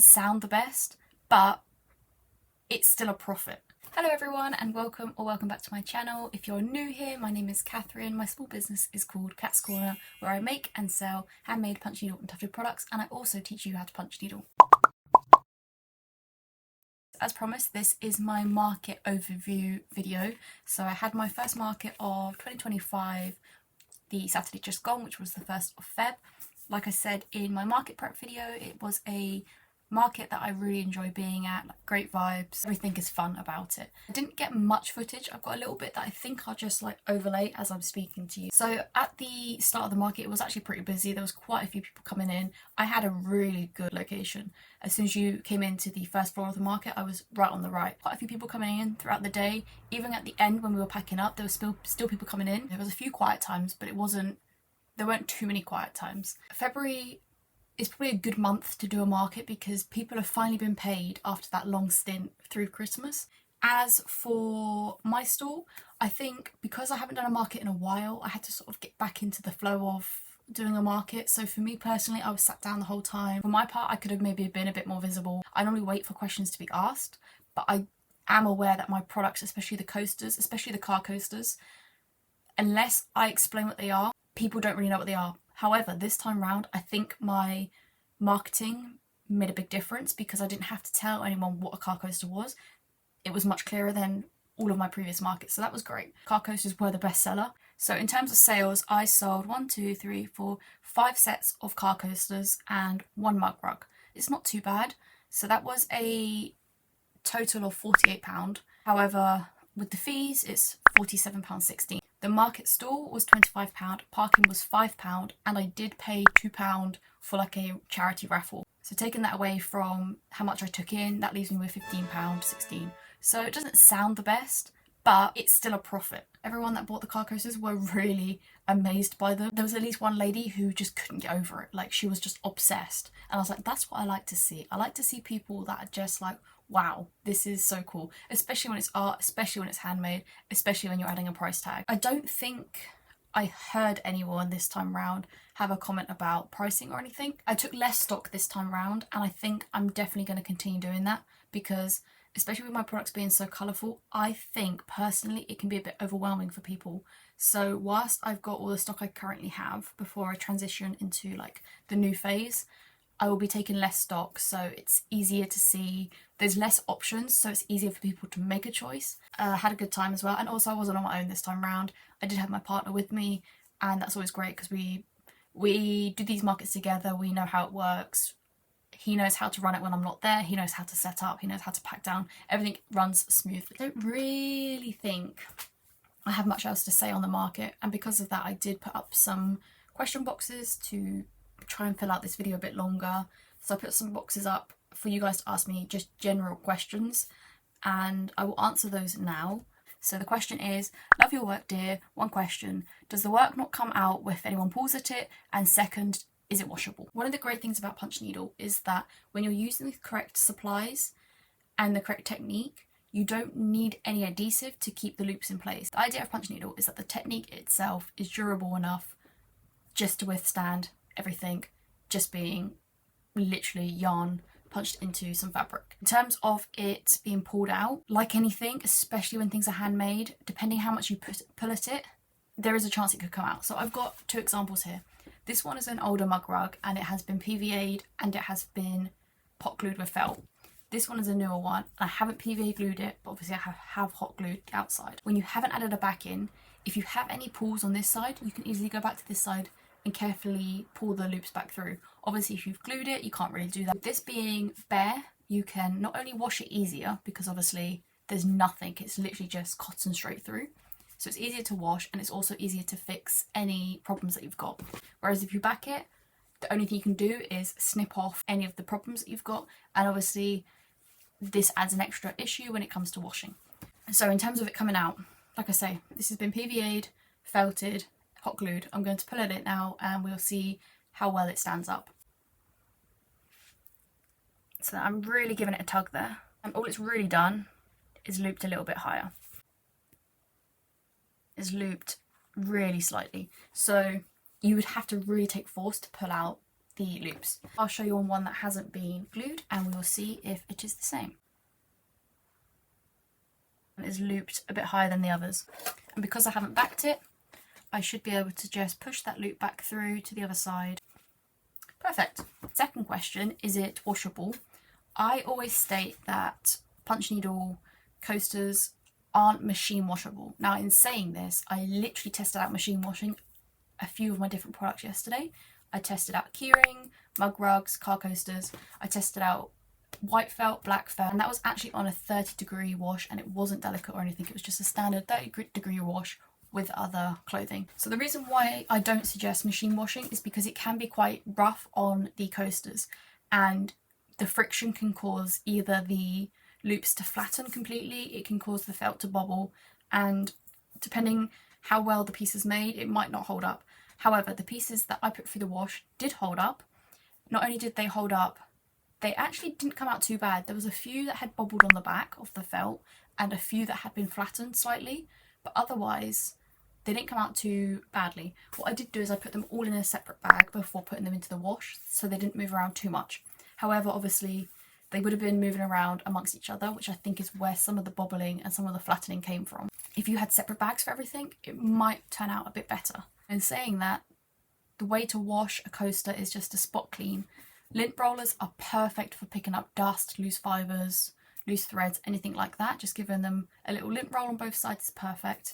sound the best, but it's still a profit. Hello everyone and welcome back to my channel. If you're new here, my name is Catherine. My small business is called Cat's Corner, where I make and sell handmade punch needle and tufted products, and I also teach you how to punch needle. As promised, this is my market overview video. So I had my first market of 2025 the Saturday just gone, which was the 1st of Feb. Like I said in my market prep video, it was a market that I really enjoy being at, like great vibes, everything is fun about it. I didn't get much footage. I've got a little bit that I think I'll just like overlay as I'm speaking to you. So at the start of the market, it was actually pretty busy. There was quite a few people coming in. I had a really good location. As soon as you came into the first floor of the market, I was right on the right. Quite a few people coming in throughout the day. Even at the end when we were packing up, there was still people coming in. There was a few quiet times, but there weren't too many quiet times. February is probably a good month to do a market because people have finally been paid after that long stint through Christmas. As for my stall, I think because I haven't done a market in a while, I had to sort of get back into the flow of doing a market. So for me personally, I was sat down the whole time. For my part, I could have maybe been a bit more visible. I normally wait for questions to be asked, but I am aware that my products, especially the coasters, especially the car coasters, unless I explain what they are, people don't really know what they are. However, this time round, I think my marketing made a big difference because I didn't have to tell anyone what a car coaster was. It was much clearer than all of my previous markets, so that was great. Car coasters were the best seller. So in terms of sales, I sold 5 sets of car coasters and 1 mug rug. It's not too bad. So that was a total of £48. However, with the fees, it's £47.16. The market stall was £25, parking was £5, and I did pay £2 for like a charity raffle. So taking that away from how much I took in, that leaves me with £15.16. So it doesn't sound the best, but it's still a profit. Everyone that bought the car coasters were really amazed by them. There was at least one lady who just couldn't get over it. Like, she was just obsessed. And I was like, that's what I like to see. I like to see people that are just like, wow, this is so cool. Especially when it's art, especially when it's handmade, especially when you're adding a price tag. I don't think I heard anyone this time round have a comment about pricing or anything. I took less stock this time round, and I think I'm definitely going to continue doing that because, especially with my products being so colourful, I think personally it can be a bit overwhelming for people. So whilst I've got all the stock I currently have before I transition into like the new phase, I will be taking less stock, so it's easier to see. There's less options, so it's easier for people to make a choice. I had a good time as well, and also I wasn't on my own this time round. I did have my partner with me, and that's always great because we do these markets together. We know how it works. He knows how to run it when I'm not there. He knows how to set up. He knows how to pack down. Everything runs smoothly. I don't really think I have much else to say on the market, and because of that, I did put up some question boxes to try and fill out this video a bit longer. So I put some boxes up for you guys to ask me just general questions, and I will answer those now. So the question is, love your work dear. One question, does the work not come out if anyone pulls at it? And second, is it washable? One of the great things about punch needle is that when you're using the correct supplies and the correct technique, you don't need any adhesive to keep the loops in place. The idea of punch needle is that the technique itself is durable enough just to withstand everything just being literally yarn punched into some fabric. In terms of it being pulled out, like anything, especially when things are handmade, depending how much you pull at it, there is a chance it could come out. So I've got 2 examples here. This one is an older mug rug, and it has been PVA'd and it has been hot glued with felt. This one is a newer one. I haven't PVA glued it, but obviously I have hot glued the outside. When you haven't added a back in, if you have any pulls on this side, you can easily go back to this side and carefully pull the loops back through. Obviously, if you've glued it, you can't really do that. With this being bare, you can not only wash it easier because obviously there's nothing, it's literally just cotton straight through. So it's easier to wash, and it's also easier to fix any problems that you've got. Whereas if you back it, the only thing you can do is snip off any of the problems that you've got, and obviously this adds an extra issue when it comes to washing. So in terms of it coming out, like I say, this has been PVA'd, felted, hot glued. I'm going to pull it in now and we'll see how well it stands up. So I'm really giving it a tug there, and all it's really done is looped a little bit higher. It's looped really slightly, so you would have to really take force to pull out the loops. I'll show you on one that hasn't been glued and we will see if it is the same. It is looped a bit higher than the others, and because I haven't backed it, I should be able to just push that loop back through to the other side. Perfect. Second question, is it washable? I always state that punch needle coasters aren't machine washable. Now, in saying this, I literally tested out machine washing a few of my different products yesterday. I tested out keyring, mug rugs, car coasters. I tested out white felt, black felt, and that was actually on a 30-degree wash, and it wasn't delicate or anything. It was just a standard 30-degree wash with other clothing. So the reason why I don't suggest machine washing is because it can be quite rough on the coasters, and the friction can cause either the loops to flatten completely, it can cause the felt to bobble, and depending how well the piece is made, it might not hold up. However, the pieces that I put through the wash did hold up. Not only did they hold up, they actually didn't come out too bad. There was a few that had bobbled on the back of the felt and a few that had been flattened slightly, but otherwise they didn't come out too badly. What I did do is I put them all in a separate bag before putting them into the wash, so they didn't move around too much. However, obviously they would have been moving around amongst each other, which I think is where some of the bobbling and some of the flattening came from. If you had separate bags for everything, it might turn out a bit better. In saying that, the way to wash a coaster is just to spot clean. Lint rollers are perfect for picking up dust, loose fibres, loose threads, anything like that. Just giving them a little lint roll on both sides is perfect.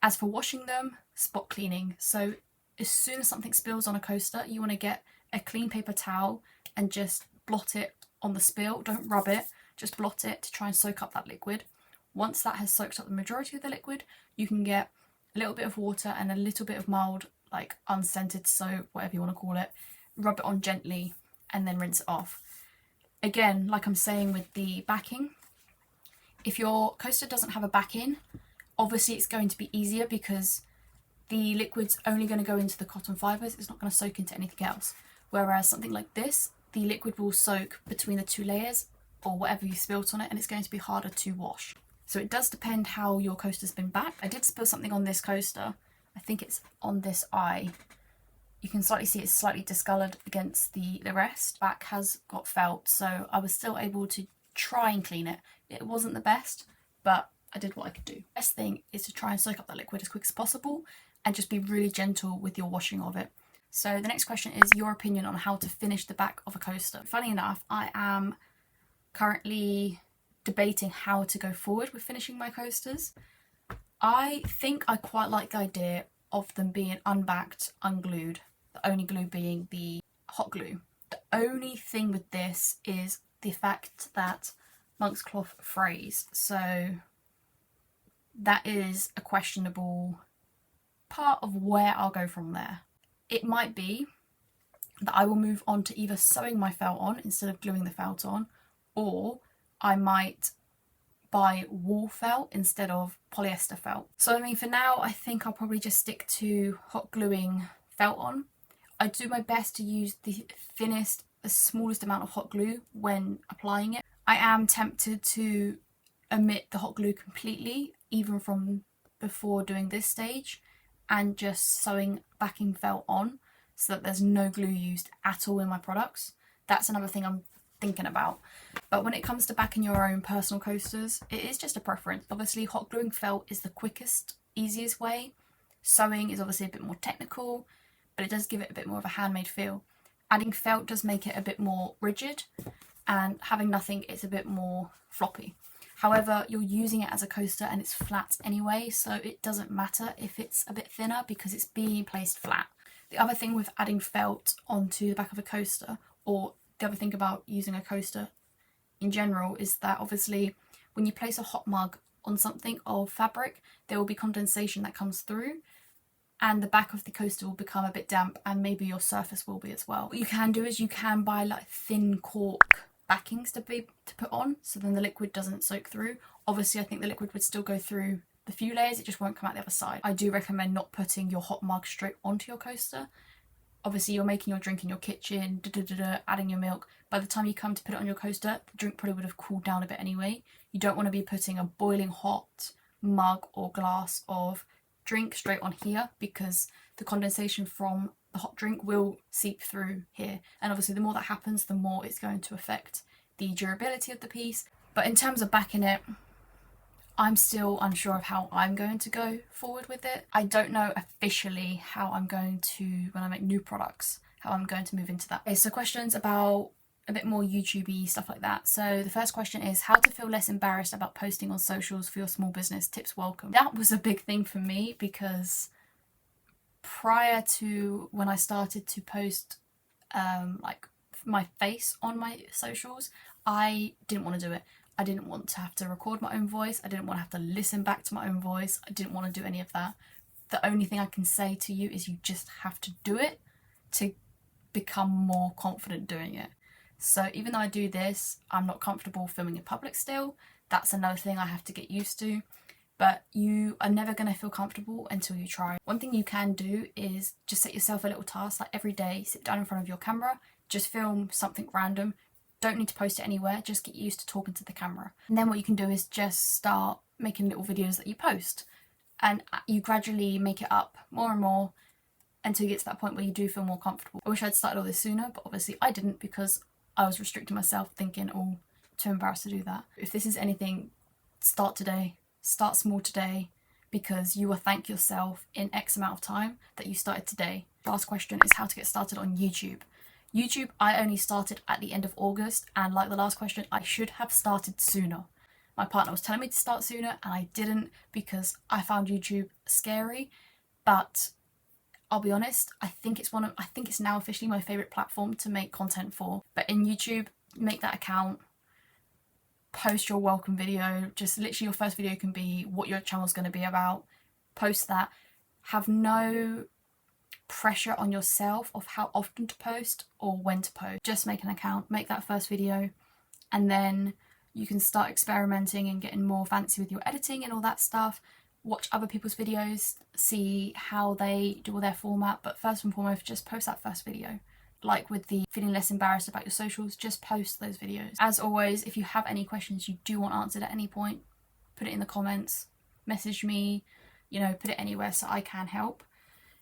As for washing them, spot cleaning. So as soon as something spills on a coaster, you want to get a clean paper towel and just blot it on the spill. Don't rub it, just blot it to try and soak up that liquid. Once that has soaked up the majority of the liquid, you can get a little bit of water and a little bit of mild, like unscented soap, whatever you want to call it. Rub it on gently and then rinse it off. Again, like I'm saying with the backing, if your coaster doesn't have a backing, obviously it's going to be easier because the liquid's only going to go into the cotton fibres, it's not going to soak into anything else. Whereas something like this, the liquid will soak between the two layers or whatever you spilt on it, and it's going to be harder to wash. So it does depend how your coaster's been backed. I did spill something on this coaster. I think it's on this eye. You can slightly see it's slightly discoloured against the rest. Back has got felt, so I was still able to try and clean it. It wasn't the best, but I did what I could do. Best thing is to try and soak up that liquid as quick as possible and just be really gentle with your washing of it. So the next question is your opinion on how to finish the back of a coaster. Funny enough, I am currently debating how to go forward with finishing my coasters. I think I quite like the idea of them being unbacked, unglued, the only glue being the hot glue. The only thing with this is the fact that monk's cloth frays, so that is a questionable part of where I'll go from there. It might be that I will move on to either sewing my felt on instead of gluing the felt on, or I might buy wool felt instead of polyester felt. So I mean, for now, I think I'll probably just stick to hot gluing felt on. I do my best to use the thinnest, the smallest amount of hot glue when applying it. I am tempted to omit the hot glue completely, even from before doing this stage, and just sewing backing felt on so that there's no glue used at all in my products. That's another thing I'm thinking about. But when it comes to backing your own personal coasters, it is just a preference. Obviously, hot gluing felt is the quickest, easiest way. Sewing is obviously a bit more technical, but it does give it a bit more of a handmade feel. Adding felt does make it a bit more rigid, and having nothing, it's a bit more floppy. However, you're using it as a coaster and it's flat anyway, so it doesn't matter if it's a bit thinner because it's being placed flat. The other thing with adding felt onto the back of a coaster, or the other thing about using a coaster in general, is that obviously when you place a hot mug on something of fabric, there will be condensation that comes through and the back of the coaster will become a bit damp, and maybe your surface will be as well. What you can do is you can buy like thin cork backings to put on, so then the liquid doesn't soak through. Obviously I think the liquid would still go through the few layers, it just won't come out the other side. I do recommend not putting your hot mug straight onto your coaster. Obviously you're making your drink in your kitchen, adding your milk. By the time you come to put it on your coaster, the drink probably would have cooled down a bit anyway. You don't want to be putting a boiling hot mug or glass of drink straight on here, because the condensation from the the hot drink will seep through here. And obviously the more that happens, the more it's going to affect the durability of the piece. But in terms of backing it, I'm still unsure of how I'm going to go forward with it. I don't know officially how I'm going to, when I make new products, how I'm going to move into that. Okay, so questions about a bit more YouTube-y stuff like that. So the first question is how to feel less embarrassed about posting on socials for your small business. Tips welcome. That was a big thing for me because prior to when I started to post like my face on my socials, I didn't want to do it. I didn't want to have to record my own voice. I didn't want to have to listen back to my own voice. I didn't want to do any of that. The only thing I can say to you is you just have to do it to become more confident doing it. So even though I do this, I'm not comfortable filming in public still. That's another thing I have to get used to. But you are never going to feel comfortable until you try. One thing you can do is just set yourself a little task, like every day, sit down in front of your camera, just film something random. Don't need to post it anywhere, just get used to talking to the camera. And then what you can do is just start making little videos that you post. And you gradually make it up more and more until you get to that point where you do feel more comfortable. I wish I'd started all this sooner, but obviously I didn't because I was restricting myself thinking, oh, too embarrassed to do that. If this is anything, start today. Start small today because you will thank yourself in X amount of time that you started today. Last question is how to get started on YouTube. YouTube, I only started at the end of August, and like the last question, I should have started sooner. My partner was telling me to start sooner and I didn't because I found YouTube scary, but I'll be honest, I think it's now officially my favourite platform to make content for. But in YouTube, make that account, post your welcome video, just literally your first video can be what your channel's going to be about, post that, have no pressure on yourself of how often to post or when to post. Just make an account, make that first video, and then you can start experimenting and getting more fancy with your editing and all that stuff. Watch other people's videos, see how they do all their format, but first and foremost, just post that first video. Like with the feeling less embarrassed about your socials, just post those videos. As always, if you have any questions you do want answered at any point, put it in the comments, message me, put it anywhere so I can help.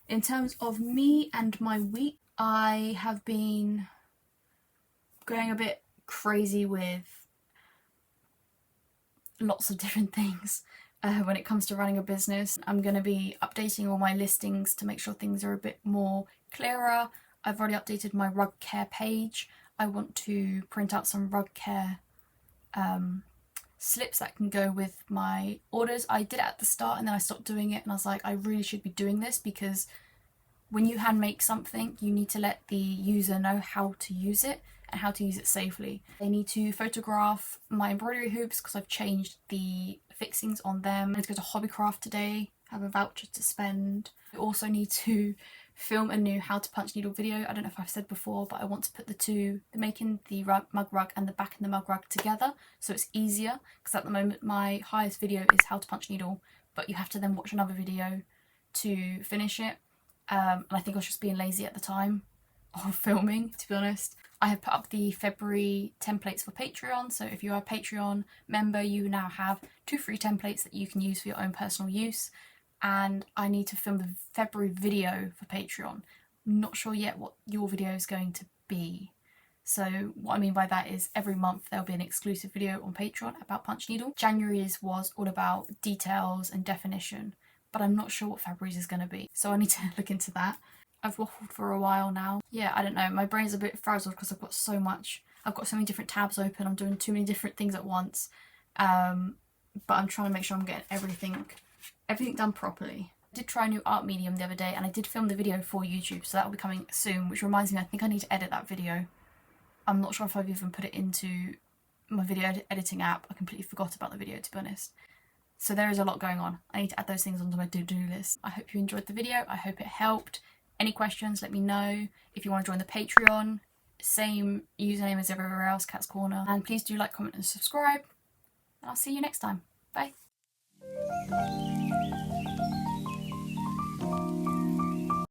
In terms of me and my week, I have been going a bit crazy with lots of different things when it comes to running a business. I'm going to be updating all my listings to make sure things are a bit more clearer. I've already updated my rug care page. I want to print out some rug care slips that can go with my orders. I did it at the start and then I stopped doing it and I was like, I really should be doing this because when you hand make something, you need to let the user know how to use it and how to use it safely. They need to photograph my embroidery hoops because I've changed the fixings on them. I need to go to Hobbycraft today, have a voucher to spend. I also need to film a new how to punch needle video. I don't know if I've said before, but I want to put the making the mug rug and the back in the mug rug together so it's easier, because at the moment my highest video is how to punch needle, but you have to then watch another video to finish it. And I think I was just being lazy at the time of filming, to be honest. I have put up the February templates for Patreon, so if you are a Patreon member, you now have 2 free templates that you can use for your own personal use. And I need to film the February video for Patreon. I'm not sure yet what your video is going to be. So what I mean by that is every month there'll be an exclusive video on Patreon about punch needle. January's was all about details and definition, but I'm not sure what February's is going to be. So I need to look into that. I've waffled for a while now. Yeah, I don't know. My brain's a bit frazzled because I've got so many different tabs open. I'm doing too many different things at once. But I'm trying to make sure I'm getting everything done properly. I did try a new art medium the other day and I did film the video for YouTube, so that will be coming soon, which reminds me I think I need to edit that video. I'm not sure if I've even put it into my video editing app. I completely forgot about the video, to be honest. So there is a lot going on. I need to add those things onto my to-do list. I hope you enjoyed the video. I hope it helped. Any questions, let me know. If you want to join the Patreon, same username as everywhere else, Cat's Corner. And please do like, comment and subscribe. And I'll see you next time. Bye.